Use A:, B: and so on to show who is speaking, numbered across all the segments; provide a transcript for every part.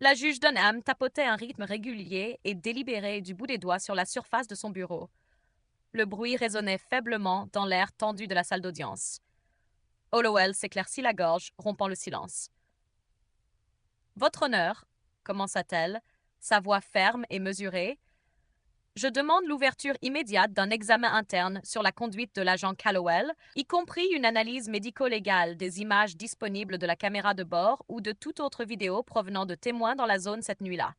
A: La juge Dunham tapotait un rythme régulier et délibéré du bout des doigts sur la surface de son bureau. Le bruit résonnait faiblement dans l'air tendu de la salle d'audience. Hollowell s'éclaircit la gorge, rompant le silence. Votre honneur, commença-t-elle, sa voix ferme et mesurée, je demande l'ouverture immédiate d'un examen interne sur la conduite de l'agent Callowell, y compris une analyse médico-légale des images disponibles de la caméra de bord ou de toute autre vidéo provenant de témoins dans la zone cette nuit-là.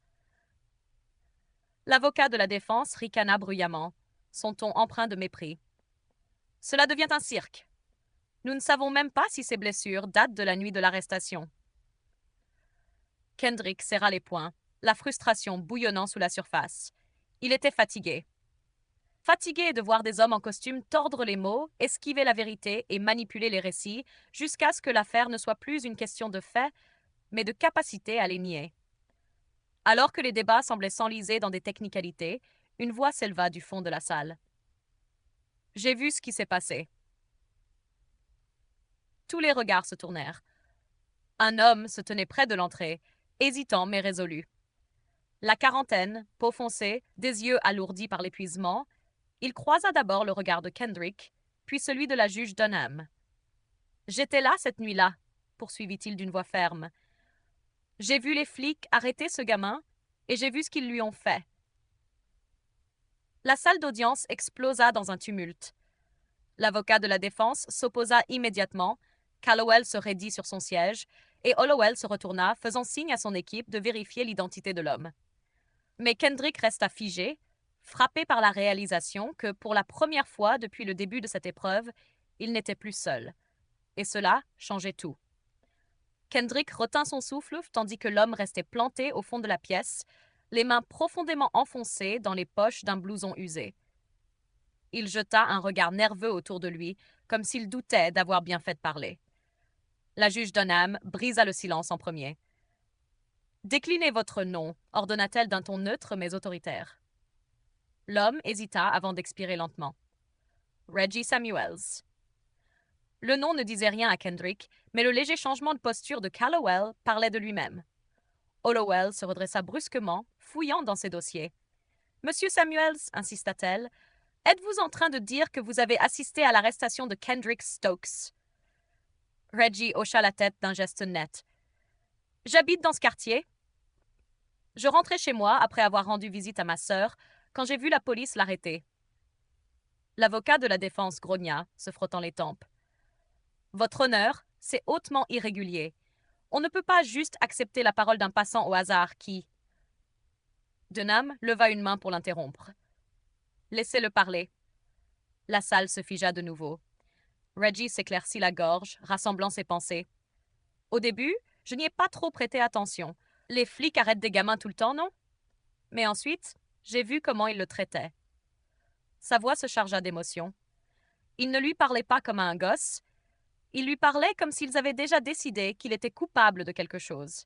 A: L'avocat de la défense ricana bruyamment, son ton empreint de mépris. Cela devient un cirque. Nous ne savons même pas si ces blessures datent de la nuit de l'arrestation. Kendrick serra les poings, la frustration bouillonnant sous la surface. Il était fatigué. Fatigué de voir des hommes en costume tordre les mots, esquiver la vérité et manipuler les récits, jusqu'à ce que l'affaire ne soit plus une question de fait, mais de capacité à les nier. Alors que les débats semblaient s'enliser dans des technicalités, une voix s'éleva du fond de la salle. J'ai vu ce qui s'est passé. Tous les regards se tournèrent. Un homme se tenait près de l'entrée, hésitant mais résolu. La quarantaine, peau foncée, des yeux alourdis par l'épuisement, il croisa d'abord le regard de Kendrick, puis celui de la juge Dunham. J'étais là cette nuit-là, poursuivit-il d'une voix ferme. J'ai vu les flics arrêter ce gamin et j'ai vu ce qu'ils lui ont fait. La salle d'audience explosa dans un tumulte. L'avocat de la défense s'opposa immédiatement, Callowell se raidit sur son siège et Hollowell se retourna, faisant signe à son équipe de vérifier l'identité de l'homme. Mais Kendrick resta figé, frappé par la réalisation que, pour la première fois depuis le début de cette épreuve, il n'était plus seul. Et cela changeait tout. Kendrick retint son souffle tandis que l'homme restait planté au fond de la pièce, les mains profondément enfoncées dans les poches d'un blouson usé. Il jeta un regard nerveux autour de lui, comme s'il doutait d'avoir bien fait de parler. La juge Dunham brisa le silence en premier. Déclinez votre nom, ordonna-t-elle d'un ton neutre mais autoritaire. L'homme hésita avant d'expirer lentement. Reggie Samuels. Le nom ne disait rien à Kendrick, mais le léger changement de posture de Callowell parlait de lui-même. Hollowell se redressa brusquement, fouillant dans ses dossiers. Monsieur Samuels, insista-t-elle, êtes-vous en train de dire que vous avez assisté à l'arrestation de Kendrick Stokes? Reggie hocha la tête d'un geste net. J'habite dans ce quartier. Je rentrais chez moi après avoir rendu visite à ma sœur quand j'ai vu la police l'arrêter. L'avocat de la défense grogna, se frottant les tempes. Votre honneur, c'est hautement irrégulier. On ne peut pas juste accepter la parole d'un passant au hasard qui... Dunham leva une main pour l'interrompre. Laissez-le parler. La salle se figea de nouveau. Reggie s'éclaircit la gorge, rassemblant ses pensées. Au début, je n'y ai pas trop prêté attention. Les flics arrêtent des gamins tout le temps, non? Mais ensuite, j'ai vu comment ils le traitaient. Sa voix se chargea d'émotion. Ils ne lui parlaient pas comme à un gosse. Ils lui parlaient comme s'ils avaient déjà décidé qu'il était coupable de quelque chose.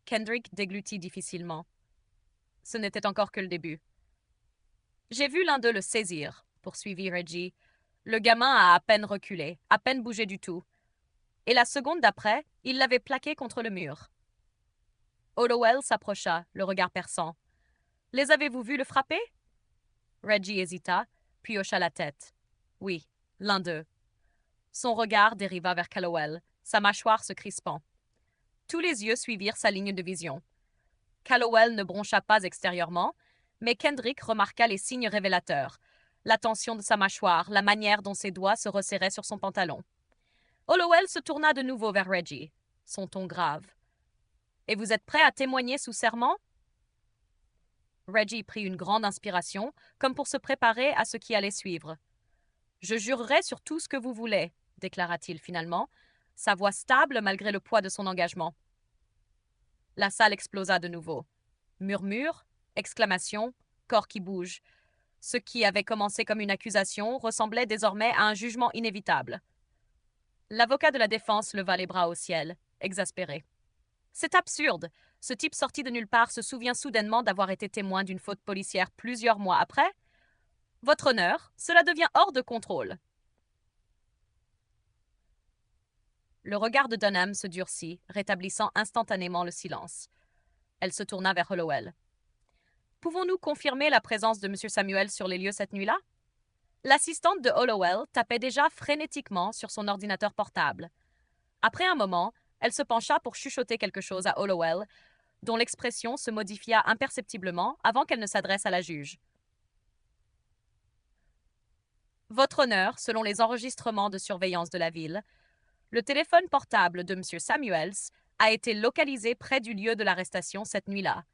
A: Kendrick déglutit difficilement. Ce n'était encore que le début. J'ai vu l'un d'eux le saisir, poursuivit Reggie. Le gamin a à peine reculé, à peine bougé du tout. Et la seconde d'après, il l'avait plaqué contre le mur. Hollowell s'approcha, le regard perçant. Les avez-vous vus le frapper? Reggie hésita, puis hocha la tête. Oui, l'un d'eux. Son regard dériva vers Callowell, sa mâchoire se crispant. Tous les yeux suivirent sa ligne de vision. Callowell ne broncha pas extérieurement, mais Kendrick remarqua les signes révélateurs, la tension de sa mâchoire, la manière dont ses doigts se resserraient sur son pantalon. Hollowell se tourna de nouveau vers Reggie, son ton grave. Et vous êtes prêt à témoigner sous serment? Reggie prit une grande inspiration, comme pour se préparer à ce qui allait suivre. Je jurerai sur tout ce que vous voulez, déclara-t-il finalement, sa voix stable malgré le poids de son engagement. La salle explosa de nouveau. Murmures, exclamations, corps qui bougent. Ce qui avait commencé comme une accusation ressemblait désormais à un jugement inévitable. L'avocat de la défense leva les bras au ciel, exaspéré. C'est absurde. Ce type sorti de nulle part se souvient soudainement d'avoir été témoin d'une faute policière plusieurs mois après. Votre honneur, cela devient hors de contrôle. Le regard de Dunham se durcit, rétablissant instantanément le silence. Elle se tourna vers Hollowell. Pouvons-nous confirmer la présence de M. Samuel sur les lieux cette nuit-là? L'assistante de Hollowell tapait déjà frénétiquement sur son ordinateur portable. Après un moment, elle se pencha pour chuchoter quelque chose à Hollowell, dont l'expression se modifia imperceptiblement avant qu'elle ne s'adresse à la juge. Votre honneur, selon les enregistrements de surveillance de la ville, le téléphone portable de M. Samuels a été localisé près du lieu de l'arrestation cette nuit-là.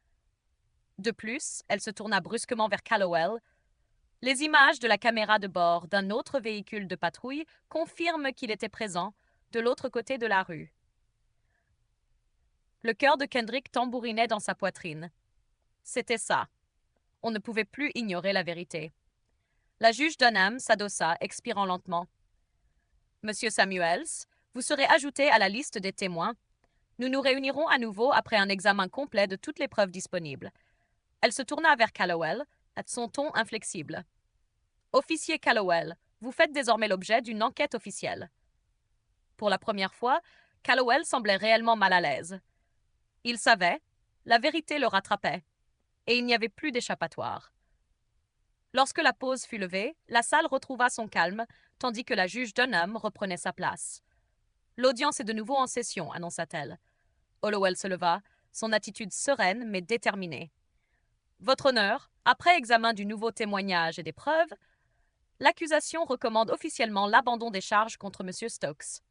A: De plus, elle se tourna brusquement vers Callowell. Les images de la caméra de bord d'un autre véhicule de patrouille confirment qu'il était présent de l'autre côté de la rue. Le cœur de Kendrick tambourinait dans sa poitrine. C'était ça. On ne pouvait plus ignorer la vérité. La juge Dunham s'adossa, expirant lentement. Monsieur Samuels, vous serez ajouté à la liste des témoins. Nous nous réunirons à nouveau après un examen complet de toutes les preuves disponibles. Elle se tourna vers Callowell, son ton inflexible. Officier Callowell, vous faites désormais l'objet d'une enquête officielle. Pour la première fois, Callowell semblait réellement mal à l'aise. Il savait, la vérité le rattrapait, et il n'y avait plus d'échappatoire. Lorsque la pause fut levée, la salle retrouva son calme, tandis que la juge Dunham reprenait sa place. L'audience est de nouveau en session, annonça-t-elle. Hollowell se leva, son attitude sereine mais déterminée. Votre honneur, après examen du nouveau témoignage et des preuves, l'accusation recommande officiellement l'abandon des charges contre M. Stokes.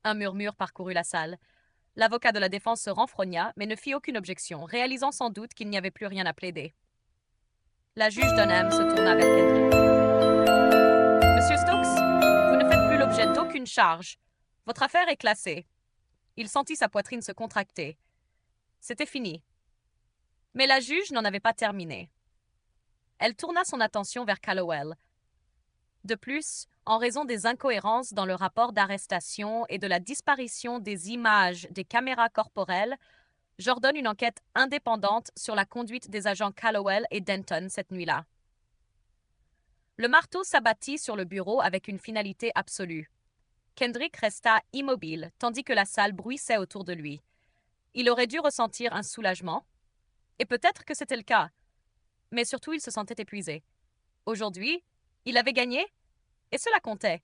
A: Un murmure parcourut la salle. L'avocat de la défense se renfrogna, mais ne fit aucune objection, réalisant sans doute qu'il n'y avait plus rien à plaider. La juge Dunham se tourna vers Kendrick. Monsieur Stokes, vous ne faites plus l'objet d'aucune charge. Votre affaire est classée. Il sentit sa poitrine se contracter. C'était fini. Mais la juge n'en avait pas terminé. Elle tourna son attention vers Callowell. De plus, en raison des incohérences dans le rapport d'arrestation et de la disparition des images des caméras corporelles, j'ordonne une enquête indépendante sur la conduite des agents Callowell et Denton cette nuit-là. Le marteau s'abattit sur le bureau avec une finalité absolue. Kendrick resta immobile, tandis que la salle bruissait autour de lui. Il aurait dû ressentir un soulagement, et peut-être que c'était le cas, mais surtout il se sentait épuisé. Aujourd'hui, il avait gagné, et cela comptait.